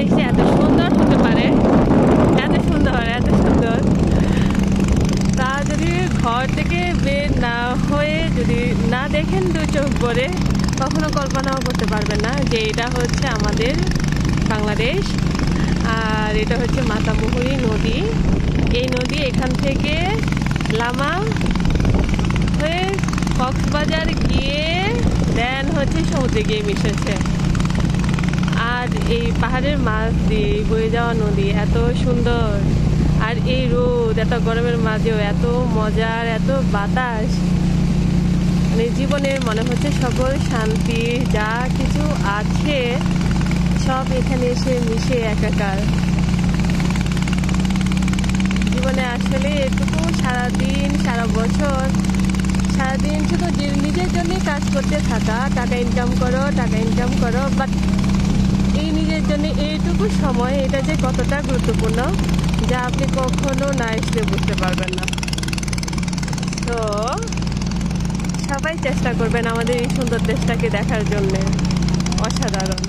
দেশে এত সুন্দর হতে পারে, এত সুন্দর এত সুন্দর। তা যদি ঘর থেকে বের না হয়ে যদি না দেখেন দু চোখ ভরে, কখনো কল্পনাও করতে পারবেন না যে এটা হচ্ছে আমাদের বাংলাদেশ। আর এটা হচ্ছে মাতামুহুরী নদী। এই নদী এখান থেকে লামা হয়ে কক্সবাজার গিয়ে দেন হচ্ছে সমুদ্রে গিয়ে মিশেছে। আর এই পাহাড়ের মাছ দিয়ে বয়ে যাওয়া নদী এত সুন্দর, আর এই রোদ এত গরমের মাঝেও এত মজার, এত বাতাস, মানে জীবনের মনে হচ্ছে সকল শান্তি যা কিছু আছে সব এখানে এসে মিশে একাকার। জীবনে আসলে এটুকু সারাদিন সারা বছর সারাদিন শুধু নিজের জন্যই কাজ করতে থাকা, টাকা ইনকাম করো, বাট এই নিজের জন্য এইটুকু সময় এটা যে কতটা গুরুত্বপূর্ণ যা আপনি কখনো না এসে বুঝতে পারবেন না। তো সবাই চেষ্টা করবেন আমাদের এই সুন্দর দেশটাকে দেখার জন্যে, অসাধারণ।